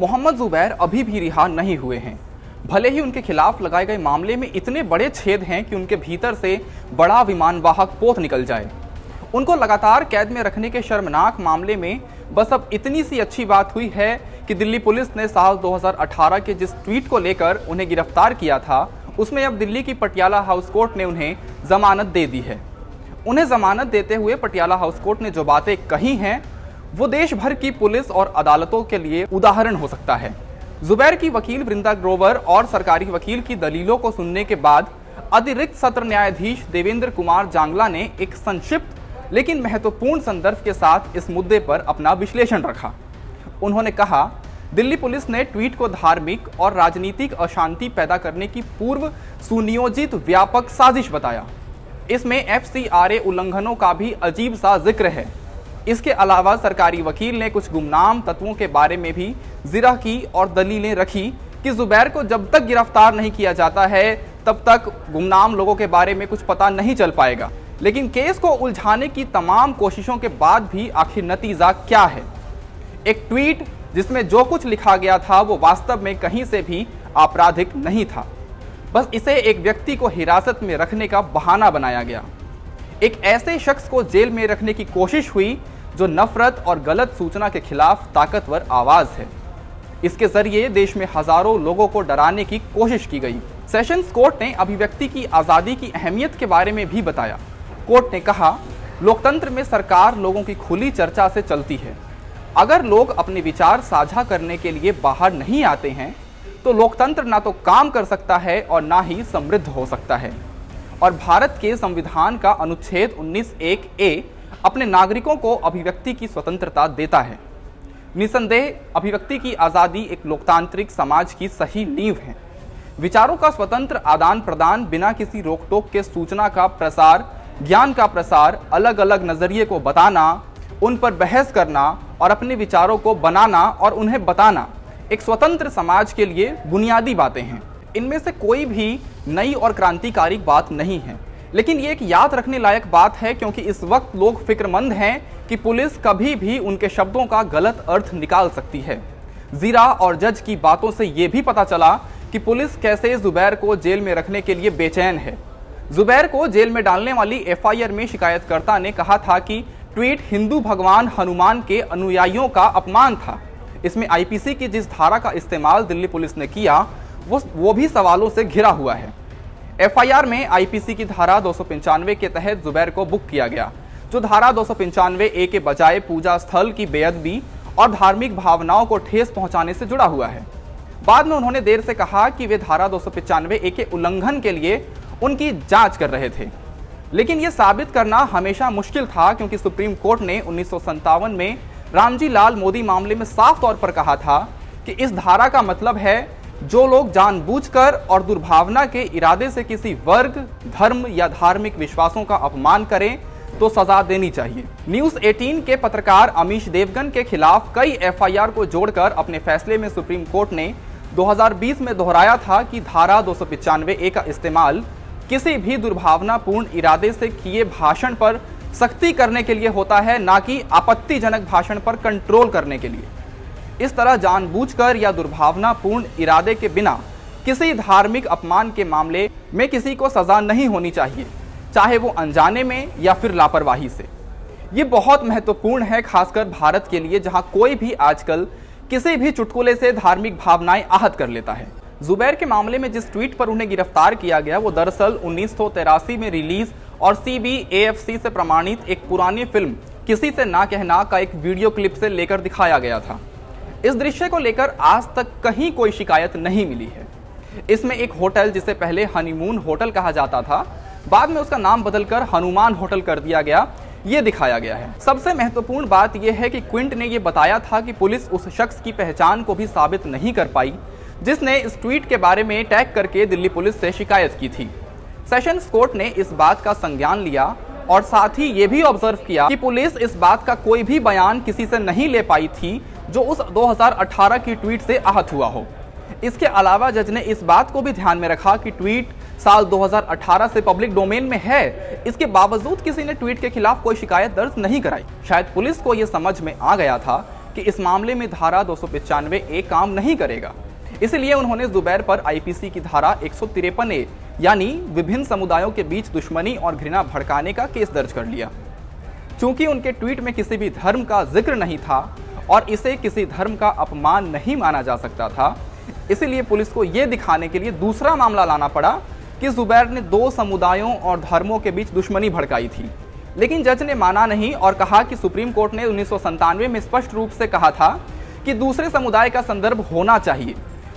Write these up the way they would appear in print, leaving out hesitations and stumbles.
मोहम्मद जुबैर अभी भी रिहा नहीं हुए हैं। भले ही उनके खिलाफ लगाए गए मामले में इतने बड़े छेद हैं कि उनके भीतर से बड़ा विमानवाहक पोत निकल जाए। उनको लगातार कैद में रखने के शर्मनाक मामले में बस अब इतनी सी अच्छी बात हुई है कि दिल्ली पुलिस ने साल 2018 के जिस ट्वीट को लेकर उन्हें गिरफ्तार किया था, उसमें अब दिल्ली की पटियाला हाउस कोर्ट ने उन्हें जमानत दे दी है। उन्हें जमानत देते हुए पटियाला हाउस कोर्ट ने जो बातें कही हैं, वो देश भर की पुलिस और अदालतों के लिए उदाहरण हो सकता है। जुबैर की वकील वृंदा ग्रोवर और सरकारी वकील की दलीलों को सुनने के बाद अतिरिक्त सत्र न्यायाधीश देवेंद्र कुमार जांगला ने एक संक्षिप्त लेकिन महत्वपूर्ण संदर्भ के साथ इस मुद्दे पर अपना विश्लेषण रखा। उन्होंने कहा, दिल्ली पुलिस ने ट्वीट को धार्मिक और राजनीतिक अशांति पैदा करने की पूर्व सुनियोजित व्यापक साजिश बताया। इसमें FCRA उल्लंघनों का भी अजीब सा जिक्र है। इसके अलावा सरकारी वकील ने कुछ गुमनाम तत्वों के बारे में भी जिरह की और दलीलें रखी कि जुबैर को जब तक गिरफ्तार नहीं किया जाता है, तब तक गुमनाम लोगों के बारे में कुछ पता नहीं चल पाएगा। लेकिन केस को उलझाने की तमाम कोशिशों के बाद भी आखिर नतीजा क्या है? एक ट्वीट जिसमें जो कुछ लिखा गया था वो वास्तव में कहीं से भी आपराधिक नहीं था। बस इसे एक व्यक्ति को हिरासत में रखने का बहाना बनाया गया। एक ऐसे शख्स को जेल में रखने की कोशिश हुई जो नफरत और गलत सूचना के खिलाफ ताकतवर आवाज है। इसके जरिए देश में हजारों लोगों को डराने की कोशिश की गई। सेशंस कोर्ट ने अभिव्यक्ति की आजादी की अहमियत के बारे में भी बताया। कोर्ट ने कहा, लोकतंत्र में सरकार लोगों की खुली चर्चा से चलती है। अगर लोग अपने विचार साझा करने के लिए बाहर नहीं आते हैं, तो लोकतंत्र ना तो काम कर सकता है और ना ही समृद्ध हो सकता है। और भारत के संविधान का अनुच्छेद 19(1)(a) अपने नागरिकों को अभिव्यक्ति की स्वतंत्रता देता है। निसंदेह अभिव्यक्ति की आज़ादी एक लोकतांत्रिक समाज की सही नींव है। विचारों का स्वतंत्र आदान प्रदान, बिना किसी रोक टोक के सूचना का प्रसार, ज्ञान का प्रसार, अलग अलग नजरिए को बताना, उन पर बहस करना और अपने विचारों को बनाना और उन्हें बताना एक स्वतंत्र समाज के लिए बुनियादी बातें हैं। इनमें से कोई भी नई और क्रांतिकारी बात नहीं है, लेकिन ये एक याद रखने लायक बात है, क्योंकि इस वक्त लोग फिक्रमंद हैं कि पुलिस कभी भी उनके शब्दों का गलत अर्थ निकाल सकती है। जीरा और जज की बातों से ये भी पता चला कि पुलिस कैसे जुबैर को जेल में रखने के लिए बेचैन है। जुबैर को जेल में डालने वाली FIR में शिकायतकर्ता ने कहा था कि ट्वीट हिंदू भगवान हनुमान के अनुयायियों का अपमान था। इसमें IPC की जिस धारा का इस्तेमाल दिल्ली पुलिस ने किया वो भी सवालों से घिरा हुआ है। FIR में IPC की धारा 295 के तहत जुबैर को बुक किया गया, जो धारा 295A के बजाय पूजा स्थल की बेअदबी और धार्मिक भावनाओं को ठेस पहुंचाने से जुड़ा हुआ है। बाद में उन्होंने देर से कहा कि वे धारा 295A के उल्लंघन के लिए उनकी जांच कर रहे थे, लेकिन यह साबित करना हमेशा मुश्किल था, क्योंकि सुप्रीम कोर्ट ने 1957 में रामजी लाल मोदी मामले में साफ तौर पर कहा था कि इस धारा का मतलब है जो लोग जानबूझकर और दुर्भावना के इरादे से किसी वर्ग, धर्म या धार्मिक विश्वासों का अपमान करें तो सजा देनी चाहिए। न्यूज़ 18 के पत्रकार अमीश देवगन के खिलाफ कई FIR को जोड़कर अपने फैसले में सुप्रीम कोर्ट ने 2020 में दोहराया था कि धारा 295A का इस्तेमाल किसी भी दुर्भावनापूर्ण इरादे से किए भाषण पर सख्ती करने के लिए होता है, ना कि आपत्तिजनक भाषण पर कंट्रोल करने के लिए। इस तरह जानबूझकर या दुर्भावनापूर्ण इरादे के बिना किसी धार्मिक अपमान के मामले में किसी को सजा नहीं होनी चाहिए, चाहे वो अनजाने में या फिर लापरवाही से। ये बहुत महत्वपूर्ण है, खासकर भारत के लिए, जहां कोई भी आजकल किसी भी चुटकुले से धार्मिक भावनाएं आहत कर लेता है। जुबैर के मामले में जिस ट्वीट पर उन्हें गिरफ्तार किया गया वो दरअसल 1983 में रिलीज और CBAFC से प्रमाणित एक पुरानी फिल्म किसी से ना कहना का एक वीडियो क्लिप से लेकर दिखाया गया था। इस दृश्य को लेकर आज तक कहीं कोई शिकायत नहीं मिली है। इसमें एक होटल, जिसे पहले हनीमून होटल कहा जाता था, बाद में उसका नाम बदलकर हनुमान होटल कर दिया गया, ये दिखाया गया है। सबसे महत्वपूर्ण बात यह है कि क्विंट ने यह बताया था कि पुलिस उस शख्स की पहचान को भी साबित नहीं कर पाई जिसने इस ट्वीट के बारे में टैग करके दिल्ली पुलिस से शिकायत की थी। सेशंस कोर्ट ने इस बात का संज्ञान लिया और साथ ही ये भी ऑब्जर्व किया कि पुलिस इस बात का कोई भी बयान किसी से नहीं ले पाई थी जो उस 2018 की ट्वीट से आहत हुआ हो। इसके अलावा जज ने इस बात को भी ध्यान में रखा कि ट्वीट साल 2018 से पब्लिक डोमेन में है, इसके बावजूद किसी ने ट्वीट के खिलाफ कोई शिकायत दर्ज नहीं कराई। शायद पुलिस को यह समझ में आ गया था कि इस मामले में धारा 295A काम नहीं करेगा। इसलिए उन्होंने जुबैर पर आईपीसी की धारा 153A यानी विभिन्न समुदायों के बीच दुश्मनी और घृणा भड़काने का केस दर्ज कर लिया। चूंकि उनके ट्वीट में किसी भी धर्म का जिक्र नहीं था और इसे किसी धर्म का अपमान नहीं माना जा सकता था, इसलिए पुलिस को यह दिखाने के लिए दूसरा मामला लाना पड़ा कि जुबैर ने दो समुदायों और धर्मों के बीच दुश्मनी भड़काई थी। लेकिन जज ने माना नहीं और कहा कि सुप्रीम कोर्ट ने 1997 में स्पष्ट रूप से कहा था कि दूसरे समुदाय का संदर्भ होना चाहिए।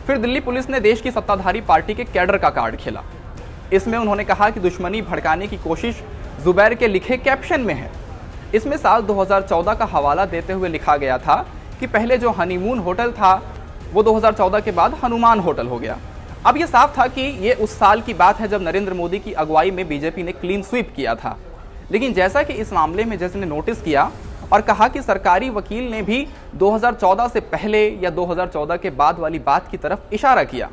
फिर दिल्ली पुलिस ने देश की सत्ताधारी पार्टी के कैडर का कार्ड खेला। इसमें उन्होंने कहा कि दुश्मनी भड़काने की कोशिश जुबैर के लिखे कैप्शन में है। इसमें साल 2014 का हवाला देते हुए लिखा गया था कि पहले जो हनीमून होटल था वो 2014 के बाद हनुमान होटल हो गया। अब ये साफ था कि ये उस साल की बात है जब नरेंद्र मोदी की अगुवाई में बीजेपी ने क्लीन स्वीप किया था। लेकिन जैसा कि इस मामले में जज ने नोटिस किया और कहा कि सरकारी वकील ने भी 2014 से पहले या 2014 के बाद वाली बात की तरफ इशारा किया,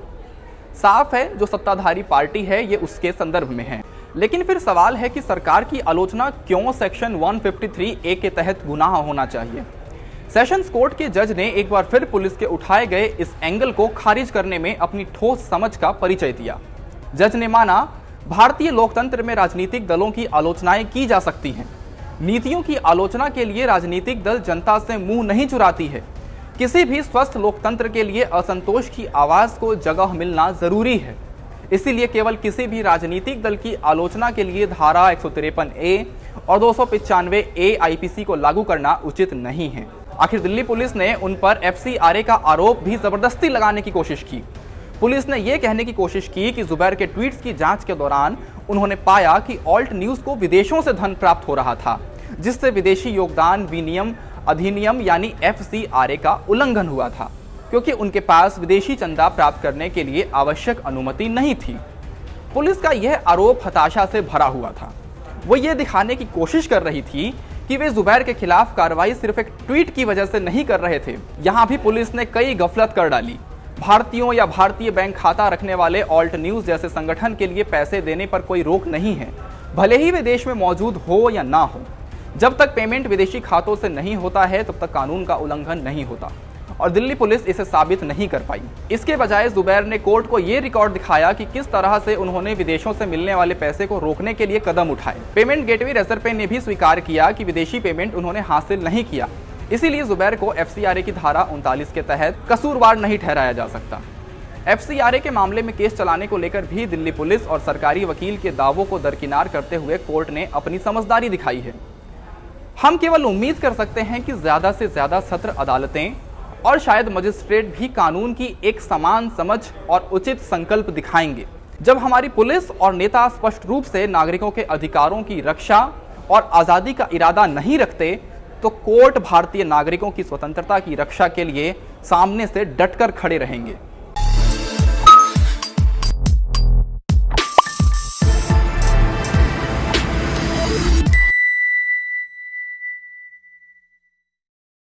साफ है जो सत्ताधारी पार्टी है ये उसके संदर्भ में है। लेकिन फिर सवाल है कि सरकार की आलोचना क्यों सेक्शन 153A के तहत गुनाह होना चाहिए। सेशंस कोर्ट के जज ने एक बार फिर पुलिस के उठाए गए इस एंगल को खारिज करने में अपनी ठोस समझ का परिचय दिया। जज ने माना, भारतीय लोकतंत्र में राजनीतिक दलों की आलोचनाएं की जा सकती हैं। नीतियों की आलोचना के लिए राजनीतिक दल जनता से मुंह नहीं चुराती है। किसी भी स्वस्थ लोकतंत्र के लिए असंतोष की आवाज को जगह मिलना जरूरी है। इसीलिए केवल किसी भी राजनीतिक दल की आलोचना के लिए धारा 153A और 295A आईपीसी को लागू करना उचित नहीं है। आखिर दिल्ली पुलिस ने उन पर FCRA का आरोप भी जबरदस्ती लगाने की कोशिश की। पुलिस ने यह कहने की कोशिश की कि जुबैर के ट्वीट्स की जांच के दौरान उन्होंने पाया कि ऑल्ट न्यूज को विदेशों से धन प्राप्त हो रहा था, जिससे विदेशी योगदान विनिमय अधिनियम यानी FCRA का उल्लंघन हुआ था, क्योंकि उनके पास विदेशी चंदा प्राप्त करने के लिए आवश्यक अनुमति नहीं थी। पुलिस का यह आरोप हताशा से भरा हुआ था। वो ये दिखाने की कोशिश कर रही थी कि वे जुबैर के खिलाफ कार्रवाई सिर्फ एक ट्वीट की वजह से नहीं कर रहे थे। यहाँ भी पुलिस ने कई गफलत कर डाली। भारतीयों या भारतीय बैंक खाता रखने वाले ऑल्ट न्यूज जैसे संगठन के लिए पैसे देने पर कोई रोक नहीं है, भले ही वे देश में मौजूद हो या ना हो। जब तक पेमेंट विदेशी खातों से नहीं होता है तब तक कानून का उल्लंघन नहीं होता, और दिल्ली पुलिस इसे साबित नहीं कर पाई। इसके बजाय जुबैर ने कोर्ट को यह रिकॉर्ड दिखाया कि किस तरह से उन्होंने विदेशों से मिलने वाले पैसे को रोकने के लिए कदम उठाए। पेमेंट गेटवे रिजर्व बैंक ने भी स्वीकार किया कि विदेशी पेमेंट उन्होंने हासिल नहीं किया। इसीलिए जुबैर को FCRA की धारा 39 के तहत कसूरवार नहीं ठहराया जा सकता। FCRA के मामले में केस चलाने को लेकर भी दिल्ली पुलिस और सरकारी वकील के दावों को दरकिनार करते हुए कोर्ट ने अपनी समझदारी दिखाई है। हम केवल उम्मीद कर सकते हैं कि ज्यादा से ज्यादा सत्र अदालतें और शायद मजिस्ट्रेट भी कानून की एक समान समझ और उचित संकल्प दिखाएंगे। जब हमारी पुलिस और नेता स्पष्ट रूप से नागरिकों के अधिकारों की रक्षा और आज़ादी का इरादा नहीं रखते, तो कोर्ट भारतीय नागरिकों की स्वतंत्रता की रक्षा के लिए सामने से डटकर खड़े रहेंगे।